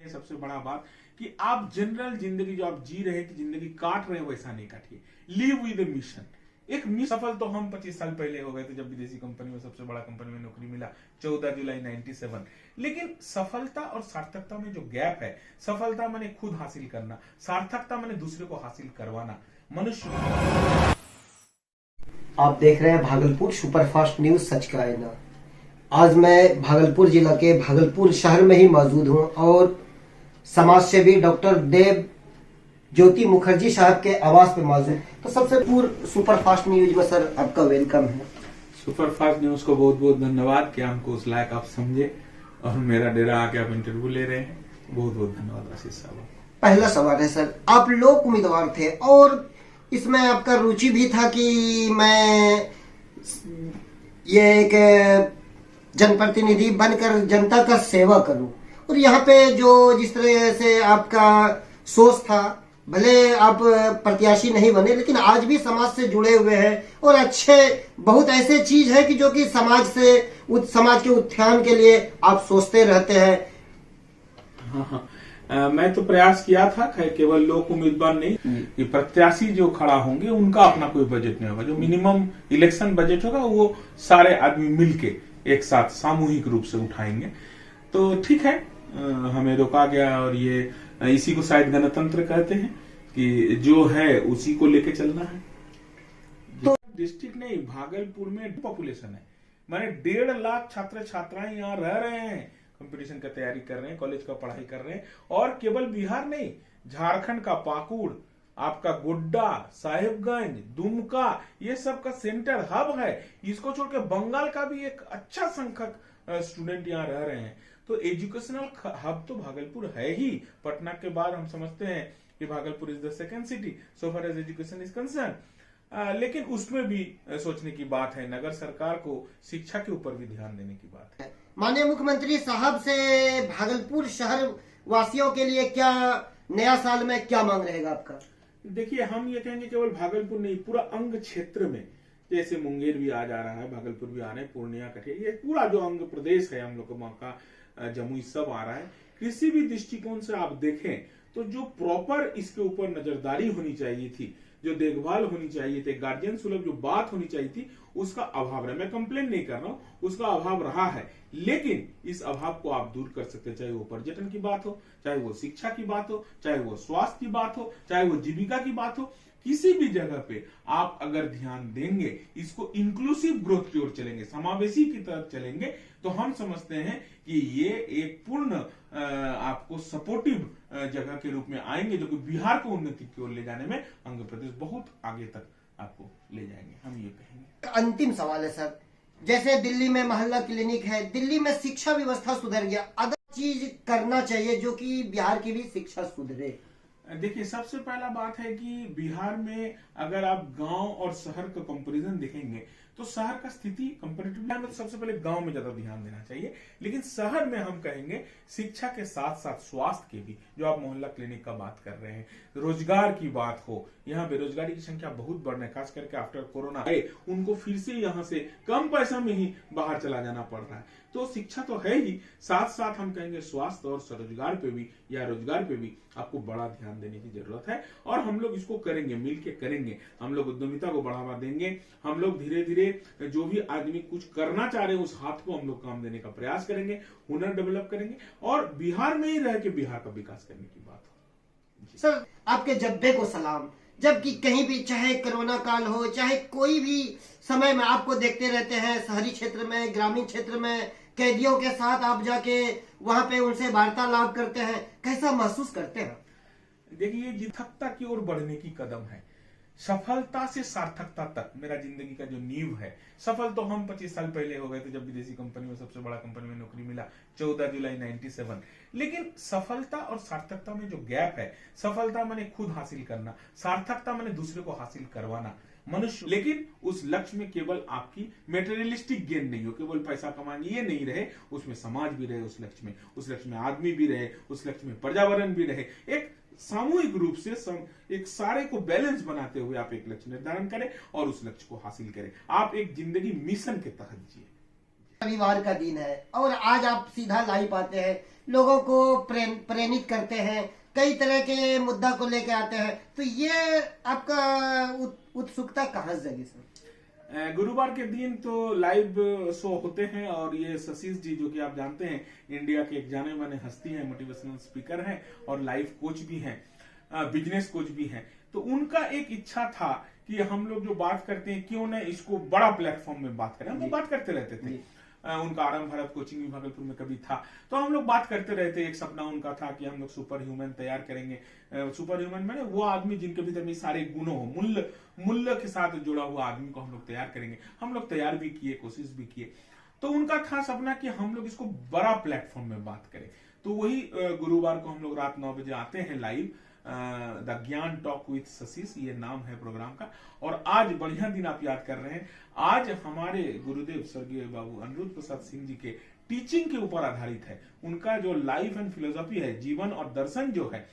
सबसे बड़ा बात कि आप जनरल जिंदगी जो आप जी रहे हैं कि जिंदगी काट रहे हैं वैसा नहीं काटिए, लिव विद ए मिशन। एक मिशन सफल तो हम 25 साल पहले हो गए थे जब विदेशी कंपनी में सबसे बड़ा कंपनी में नौकरी मिला 14 जुलाई 97। लेकिन सफलता और सार्थकता में जो गैप है, सफलता मैंने खुद हासिल करना, सार्थकता मैंने दूसरे को हासिल करवाना। मनुष्य आप देख रहे हैं भागलपुर सुपरफास्ट न्यूज सच का आईना। आज मैं भागलपुर जिला के भागलपुर शहर में ही मौजूद हूं और समाज सेवी डॉक्टर देव ज्योति मुखर्जी साहब के आवास पे मौजूद। तो सबसे पूर्व सुपरफास्ट न्यूज में सर आपका वेलकम है। सुपरफास्ट न्यूज को बहुत बहुत धन्यवाद कि हमको उस लायक आप समझे और मेरा डेरा आके आप इंटरव्यू ले रहे हैं। बहुत बहुत धन्यवाद आशीष साहब। पहला सवाल है सर, आप लोक उम्मीदवार थे और इसमें आपका रुचि भी था कि मैं ये एक जनप्रतिनिधि बनकर जनता का सेवा करूं, और यहाँ पे जो जिस तरह से आपका सोच था, भले आप प्रत्याशी नहीं बने लेकिन आज भी समाज से जुड़े हुए हैं और अच्छे बहुत ऐसे चीज है कि जो कि समाज के उत्थान के लिए आप सोचते रहते हैं। हाँ, मैं तो प्रयास किया था, केवल लोक उम्मीदवार नहीं कि प्रत्याशी जो खड़ा होंगे उनका अपना कोई बजट नहीं होगा। जो मिनिमम इलेक्शन बजट होगा वो सारे आदमी मिलके एक साथ सामूहिक रूप से उठाएंगे। तो ठीक है, हमें रोका गया और ये इसी को शायद गणतंत्र कहते हैं कि जो है उसी को लेके चलना है। तो डिस्ट्रिक्ट नहीं, भागलपुर में पॉपुलेशन है, माने 1.5 लाख छात्र छात्राएं यहाँ रह रहे हैं, कंपटीशन का तैयारी कर रहे हैं, कॉलेज का पढ़ाई कर रहे हैं। और केवल बिहार नहीं, झारखंड का पाकुड़, आपका गोड्डा, साहिबगंज, दुमका, ये सब का सेंटर हब है। इसको छोड़ के बंगाल का भी एक अच्छा संख्यक स्टूडेंट यहाँ रह रहे हैं। तो एजुकेशनल हब तो भागलपुर है ही। पटना के बाद हम समझते हैं कि Bhagalpur is the second city so far as education is concern. लेकिन उसमें भी सोचने की बात है, नगर सरकार को शिक्षा के ऊपर भी ध्यान देने की बात है। माननीय मुख्यमंत्री साहब से भागलपुर शहर वासियों के लिए क्या नया साल में क्या मांग रहेगा आपका? देखिए, हम ये कहेंगे केवल भागलपुर नहीं, पूरा अंग क्षेत्र में, जैसे मुंगेर भी आ जा रहा है, भागलपुर भी आ रहे हैं, पूर्णिया, कटिहार, ये पूरा जो अंग प्रदेश है हम लोग का, मौका जमुई सब आ रहा है। किसी भी दृष्टिकोण से आप देखें तो जो प्रॉपर इसके ऊपर नजरदारी होनी चाहिए थी, जो देखभाल होनी चाहिए थी, गार्जियन सुलभ जो बात होनी चाहिए थी, उसका अभाव रहा। मैं कंप्लेन नहीं कर रहा हूं, उसका अभाव रहा है। लेकिन इस अभाव को आप दूर कर सकते हैं, चाहे वो पर्यटन की बात हो, चाहे वो शिक्षा की बात हो, चाहे वो स्वास्थ्य की बात हो, चाहे वो जीविका की बात हो। किसी भी जगह पे आप अगर ध्यान देंगे, इसको इंक्लूसिव ग्रोथ की ओर चलेंगे, समावेशी की तरफ चलेंगे, तो हम समझते हैं कि ये एक पूर्ण आपको सपोर्टिव जगह के रूप में आएंगे, जो कि बिहार को उन्नति की ओर ले जाने में आंध्र प्रदेश बहुत आगे तक आपको ले जाएंगे, हम ये कहेंगे। अंतिम सवाल है सर, जैसे दिल्ली में मोहल्ला क्लिनिक है, दिल्ली में शिक्षा व्यवस्था सुधर गया, अगर चीज करना चाहिए जो कि बिहार की भी शिक्षा सुधरे। देखिए, सबसे पहला बात है कि बिहार में अगर आप गांव और शहर का कंपैरिजन देखेंगे तो शहर का स्थिति कंपैरेटिवली में तो सबसे पहले गांव में ज्यादा ध्यान देना चाहिए। लेकिन शहर में हम कहेंगे शिक्षा के साथ साथ स्वास्थ्य के भी, जो आप मोहल्ला क्लिनिक का बात कर रहे हैं, रोजगार की बात हो, यहाँ बेरोजगारी की संख्या बहुत बढ़ रही है, खास करके आफ्टर कोरोना आए उनको फिर से यहाँ से कम पैसा में ही बाहर चला जाना पड़ रहा है। तो शिक्षा तो है ही, साथ साथ हम कहेंगे स्वास्थ्य और स्वरोजगार पे भी या रोजगार पे भी आपको बड़ा ध्यान देने की जरूरत है। और हम लोग इसको करेंगे, मिलके करेंगे। हम लोग उद्यमिता को बढ़ावा देंगे, हम लोग धीरे धीरे जो भी आदमी कुछ करना चाह रहे हैं उस हाथ को हम लोग काम देने का प्रयास करेंगे, हुनर डेवलप करेंगे और बिहार में ही रह के बिहार का विकास करने की बात हो। सर, आपके जब्बे को सलाम। जबकि कहीं भी, चाहे कोरोना काल हो, चाहे कोई भी समय में आपको देखते रहते हैं शहरी क्षेत्र में, ग्रामीण क्षेत्र में कैदियों के साथ आप जाके वहां पे उनसे वार्तालाप करते हैं, कैसा महसूस करते हैं? देखिए, ये जिथकता की ओर बढ़ने की कदम है, सफलता से सार्थकता तक मेरा जिंदगी का जो नींव है। सफल तो हम 25 साल पहले हो गए थे जब विदेशी कंपनी में सबसे बड़ा कंपनी में नौकरी मिला 14 जुलाई 97। लेकिन सफलता और सार्थकता में जो गैप है, सफलता मैंने खुद हासिल करना, सार्थकता मैंने दूसरे को हासिल करवाना। मनुष्य, लेकिन उस लक्ष्य में केवल आपकी मेटेरियलिस्टिक गेन नहीं हो, केवल पैसा कमाने ये नहीं रहे, उसमें समाज भी रहे, उस लक्ष्य में आदमी भी रहे, उस लक्ष्य में पर्यावरण भी रहे। एक सामूहिक रूप से एक सारे को बैलेंस बनाते हुए आप एक लक्ष्य निर्धारण करें और उस लक्ष्य को हासिल करें। आप एक जिंदगी मिशन के तहत जिए। रविवार का दिन है और आज आप सीधा लाइव आते हैं, लोगों को प्रेरित करते हैं, कई तरह के मुद्दा को लेके आते हैं, तो ये आपका उत्सुकता कहाँ से जगी सर? गुरुवार के दिन तो लाइव शो होते हैं और ये ससीश जी जो कि आप जानते हैं इंडिया के एक जाने माने हस्ती हैं, मोटिवेशनल स्पीकर हैं और लाइफ कोच भी हैं, बिजनेस कोच भी हैं। तो उनका एक इच्छा था कि हम लोग जो बात करते हैं क्यों ना इसको बड़ा प्लेटफॉर्म में बात करें। हम लोग बात करते रहते थे, उनका आरंभ भारत कोचिंग भी भागलपुर में कभी था, तो हम लोग बात करते रहते। एक सपना उनका था कि हम लोग सुपर ह्यूमन तैयार करेंगे। सुपर ह्यूमन मैंने वो आदमी जिनके भीतर में सारे गुणों हो, मूल्य के साथ जुड़ा हुआ आदमी को हम लोग तैयार करेंगे। हम लोग तैयार भी किए, कोशिश भी किए। तो उनका था सपना कि हम लोग इसको बड़ा प्लेटफॉर्म में बात करें। तो वही गुरुवार को हम लोग रात 9 बजे आते हैं लाइव। द ज्ञान टॉक विथ ससीश ये नाम है प्रोग्राम का। और आज बढ़िया दिन आप याद कर रहे हैं। आज हमारे गुरुदेव स्वर्गीय बाबू अनिरुद्ध प्रसाद सिंह जी के टीचिंग के ऊपर आधारित है। उनका जो लाइफ एंड फिलोसॉफी है, जीवन और दर्शन जो है